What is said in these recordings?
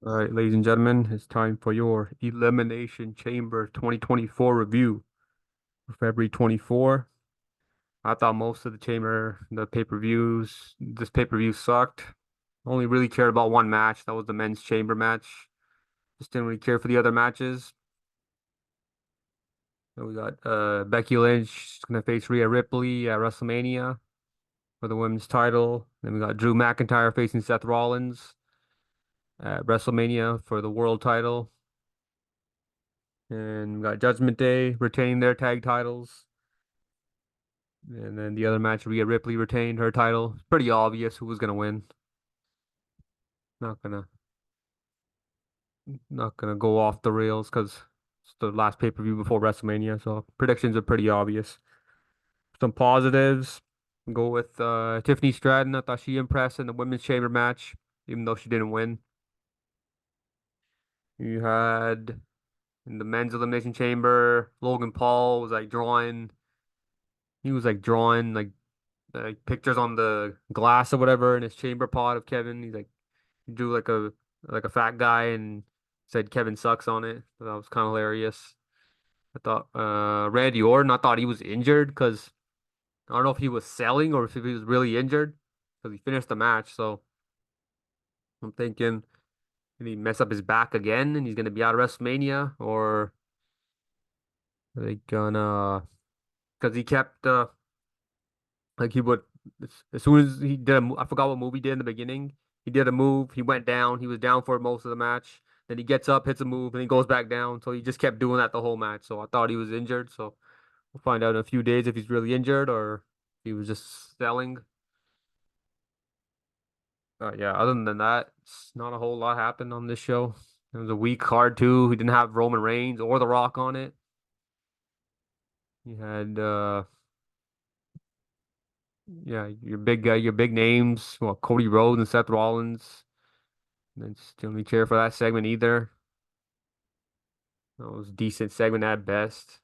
All right, ladies and gentlemen, it's time for your Elimination Chamber 2024 review for February 24. I thought most of the pay-per-views, this pay-per-view sucked. Only really cared about one match. That was the men's chamber match. Just didn't really care for the other matches. So we got Becky Lynch gonna face Rhea Ripley at WrestleMania for the women's title. Then we got Drew McIntyre facing Seth Rollins at WrestleMania for the world title. And we got Judgment Day retaining their tag titles. And then the other match, Rhea Ripley retained her title. It's pretty obvious who was gonna win. Not gonna not gonna go off the rails because it's the last pay-per-view before WrestleMania, so predictions are pretty obvious. Some positives. Go with Tiffany Stratton. I thought she impressed in the women's chamber match, even though she didn't win. You had in the men's elimination chamber, Logan Paul was like drawing. He was like pictures on the glass or whatever in his chamber pot of Kevin. He's like he drew like a fat guy and said Kevin sucks on it. So that was kind of hilarious. I thought Randy Orton, I thought he was injured because I don't know if he was selling or if he was really injured because he finished the match. So I'm thinking, did he mess up his back again and he's gonna be out of WrestleMania, or are they gonna? Because he kept like he would, as soon as he did I forgot what move he did in the beginning. He did a move, he went down, he was down for most of the match. Then he gets up, hits a move, and he goes back down. So he just kept doing that the whole match. So I thought he was injured. So we'll find out in a few days if he's really injured or if he was just selling. Yeah, other than that, it's not a whole lot happened on this show. It was a weak card too. He didn't have Roman Reigns or The Rock on it. He had yeah, your big names, well, Cody Rhodes and Seth Rollins. Didn't really care for that segment either. That was a decent segment at best.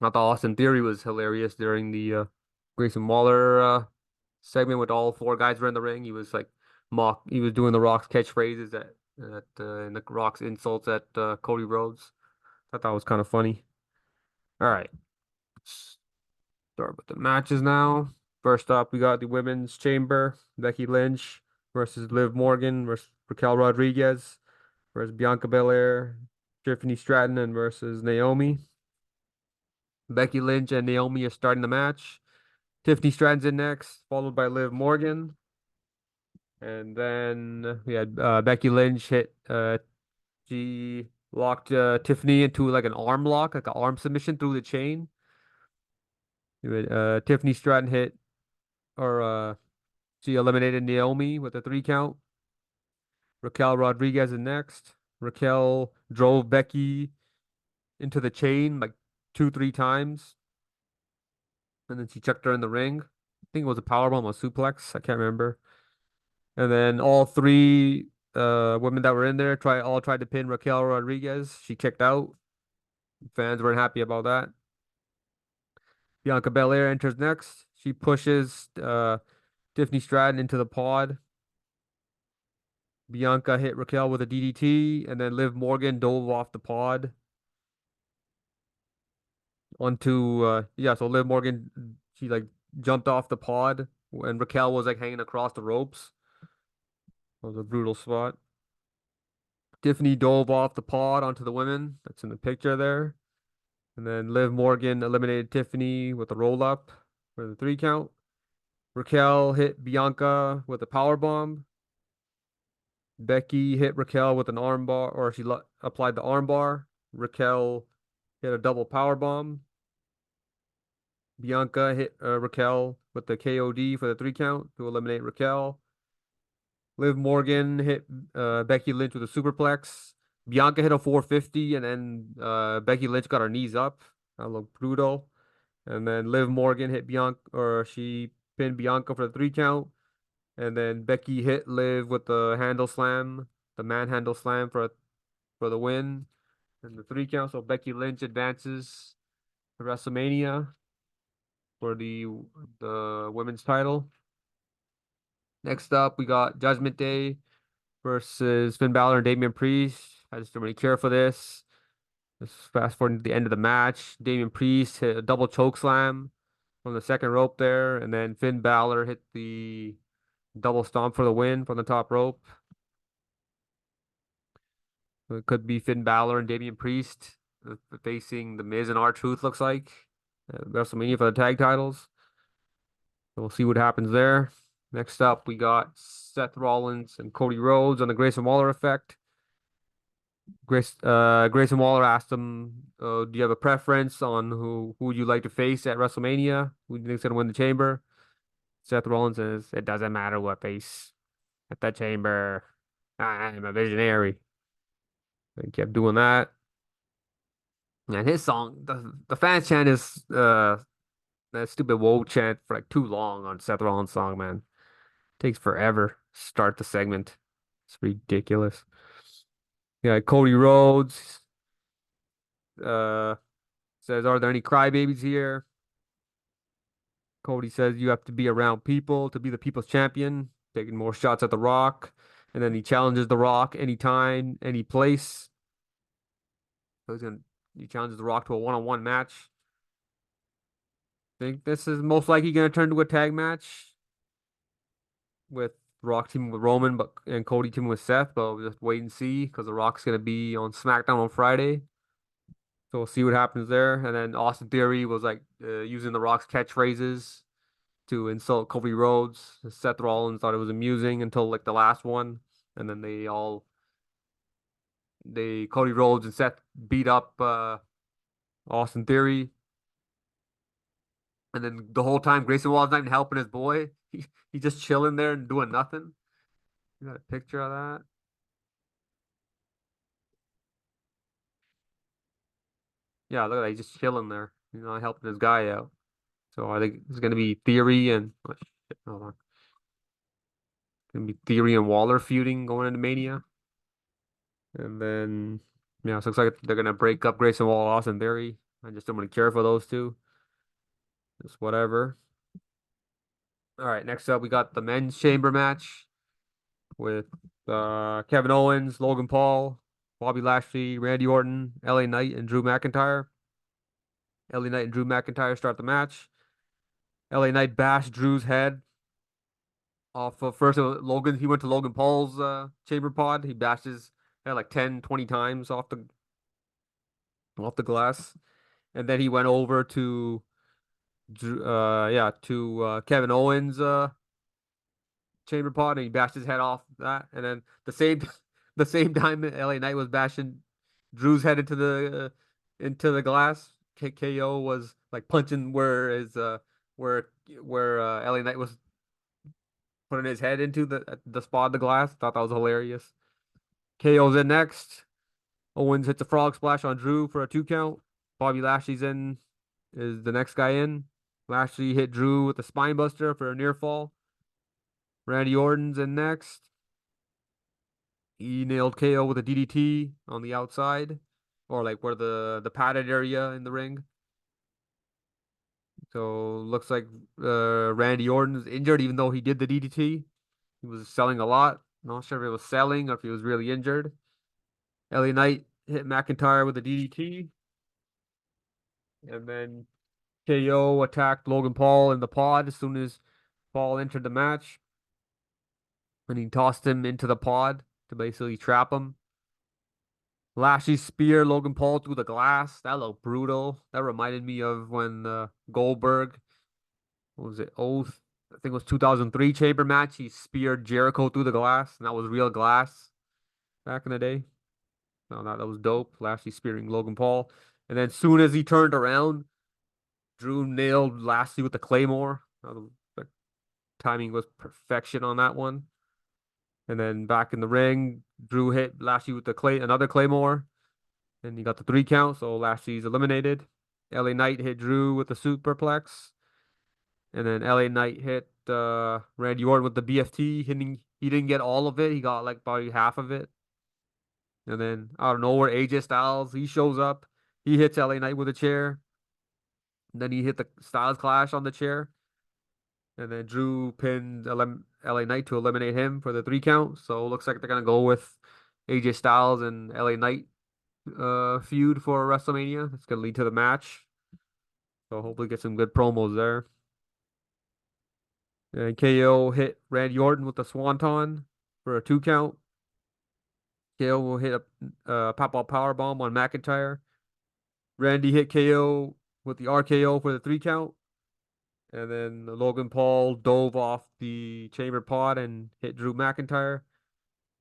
I thought Austin Theory was hilarious during the Grayson Waller segment with all four guys were in the ring. He was like he was doing the Rock's catchphrases and the Rock's insults at Cody Rhodes. I thought it was kind of funny. All right, let's start with the matches now. First up, we got the women's chamber, Becky Lynch versus Liv Morgan versus Raquel Rodriguez versus Bianca Belair, Tiffany Stratton, and versus Naomi. Becky Lynch and Naomi are starting the match. Tiffany Stratton's in next, followed by Liv Morgan. And then we had Becky Lynch she locked Tiffany into like an arm lock, like an arm submission through the chain. Tiffany Stratton she eliminated Naomi with a 3 count. Raquel Rodriguez is next. Raquel drove Becky into the chain like two, 3 times. And then she checked her in the ring. I think it was a powerbomb or suplex. I can't remember. And then all three women that were in there tried to pin Raquel Rodriguez. She kicked out. Fans weren't happy about that. Bianca Belair enters next. She pushes Tiffany Stratton into the pod. Bianca hit Raquel with a DDT, and then Liv Morgan dove off the pod onto so Liv Morgan she like jumped off the pod and Raquel was like hanging across the ropes. It was a brutal spot. Tiffany dove off the pod onto the women. That's in the picture there. And then Liv Morgan eliminated Tiffany with a roll up for the 3 count. Raquel hit Bianca with a power bomb. Becky hit Raquel with an arm bar, or she applied the arm bar. Raquel hit a double power bomb. Bianca hit Raquel with the KOD for the 3 count to eliminate Raquel. Liv Morgan hit Becky Lynch with a superplex. Bianca hit a 450, and then Becky Lynch got her knees up. That looked brutal. And then Liv Morgan hit Bianca, or she pinned Bianca for the 3 count. And then Becky hit Liv with the handle slam, the manhandle slam for the win and the 3 count. So Becky Lynch advances to WrestleMania for the women's title. Next up, we got Judgment Day versus Finn Balor and Damian Priest. I just don't really care for this. Let's fast forward to the end of the match. Damian Priest hit a double choke slam from the second rope there, and then Finn Balor hit the double stomp for the win from the top rope. It could be Finn Balor and Damian Priest facing The Miz and R-Truth, looks like. WrestleMania for the tag titles. So we'll see what happens there. Next up, we got Seth Rollins and Cody Rhodes on the Grayson Waller effect. Grayson Waller asked him, "Do you have a preference on who you like to face at WrestleMania? Who do you think's gonna win the Chamber?" Seth Rollins says, "It doesn't matter what face at that Chamber. I'm a visionary." He kept doing that. And his song, the fans chant is that stupid "whoa" chant for like too long on Seth Rollins' song, man. Takes forever to start the segment. It's ridiculous. Yeah, Cody Rhodes uh says, "Are there any crybabies here?" Cody says, "You have to be around people to be the people's champion," taking more shots at The Rock. And then he challenges The Rock anytime, any place. So he challenges The Rock to a one-on-one match. Think this is most likely gonna turn to a tag match with Rock teaming with Roman, but and Cody teaming with Seth. But we'll just wait and see because The Rock's gonna be on SmackDown on Friday. So we'll see what happens there. And then Austin Theory was like using The Rock's catchphrases to insult Cody Rhodes. Seth Rollins thought it was amusing until like the last one, and then Cody Rhodes and Seth beat up Austin Theory, and then the whole time Grayson Wall's not even helping his boy. He's just chilling there and doing nothing. You got a picture of that? Yeah, look at that. He's just chilling there, helping his guy out. So I think it's gonna be Theory and oh, shit, hold on. Gonna be Theory and Waller feuding going into Mania. And then, yeah, so it looks like they're gonna break up Grayson Waller, Austin Theory. I just don't really care for those two. Just whatever. All right, next up we got the men's chamber match with Kevin Owens, Logan Paul, Bobby Lashley, Randy Orton, LA Knight, and Drew McIntyre. LA Knight and Drew McIntyre start the match. LA Knight bashed Drew's head off of first Logan. He went to Logan Paul's chamber pod. He bashed his head like 10, 20 times off the glass. And then he went over to Kevin Owens chamber pod and he bashed his head off that. And then the same time LA Knight was bashing Drew's head into the glass. KO was like punching where LA Knight was putting his head into the spot of the glass. Thought that was hilarious. KO's in next. Owens hits a frog splash on Drew for a 2 count. Bobby Lashley's in, is the next guy in. Lashley hit Drew with a spine buster for a near fall. Randy Orton's in next. He nailed KO with a DDT on the outside, or like where the padded area in the ring. So looks like Randy Orton's injured, even though he did the DDT. He was selling a lot. Not sure if it was selling or if he was really injured. LA Knight hit McIntyre with a DDT. And then KO attacked Logan Paul in the pod as soon as Paul entered the match. And he tossed him into the pod to basically trap him. Lashley spear Logan Paul through the glass. That looked brutal. That reminded me of when Goldberg, what was it, Oath? I think it was 2003 chamber match. He speared Jericho through the glass, and that was real glass back in the day. No, that was dope. Lashley spearing Logan Paul. And then soon as he turned around, Drew nailed Lashley with the Claymore. The timing was perfection on that one. And then back in the ring, Drew hit Lashley with another Claymore. And he got the 3 count, so Lashley's eliminated. LA Knight hit Drew with the superplex. And then LA Knight hit Randy Orton with the BFT. He didn't get all of it. He got like probably half of it. And then out of nowhere, AJ Styles, he shows up. He hits LA Knight with a chair. And then he hit the Styles Clash on the chair. And then Drew pinned LA Knight to eliminate him for the 3 count. So it looks like they're gonna go with AJ Styles and LA Knight feud for WrestleMania. It's gonna lead to the match. So hopefully get some good promos there. And KO hit Randy Orton with the Swanton for a 2 count. KO will hit a pop-up power bomb on McIntyre. Randy hit KO with the RKO for the 3 count. And then Logan Paul dove off the chamber pod and hit Drew McIntyre.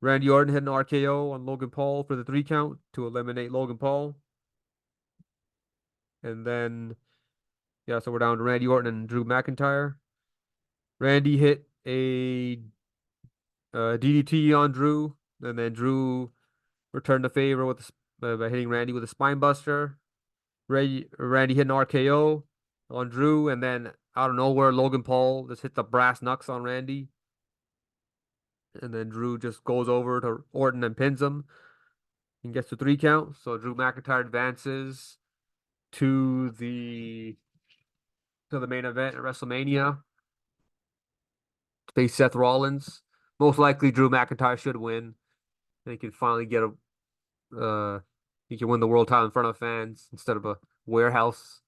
Randy Orton hit an RKO on Logan Paul for the 3 count to eliminate Logan Paul. And then, yeah, so we're down to Randy Orton and Drew McIntyre. Randy hit a DDT on Drew, and then Drew returned the favor with by hitting Randy with a spine buster. Randy hit an RKO on Drew, and then out of nowhere, Logan Paul just hit the brass knucks on Randy. And then Drew just goes over to Orton and pins him and gets the 3 count. So Drew McIntyre advances to the main event at WrestleMania to face Seth Rollins. Most likely Drew McIntyre should win. And he can finally get he can win the world title in front of fans instead of a warehouse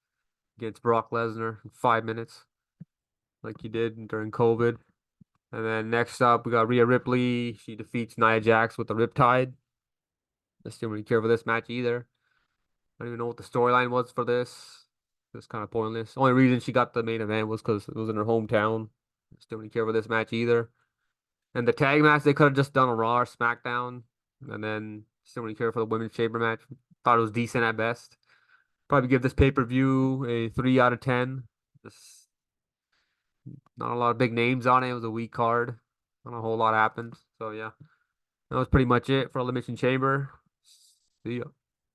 against Brock Lesnar in 5 minutes, like he did during COVID. And then next up, we got Rhea Ripley. She defeats Nia Jax with the Riptide. I still don't really care for this match either. I don't even know what the storyline was for this. It's kind of pointless. The only reason she got the main event was because it was in her hometown. I still don't really care for this match either. And the tag match, they could have just done a Raw or SmackDown. And then still don't really care for the Women's Chamber match. Thought it was decent at best. Probably give this pay-per-view a 3 out of 10. Just not a lot of big names on it. It was a weak card. Not a whole lot happened. So yeah, that was pretty much it for Elimination Chamber. See ya.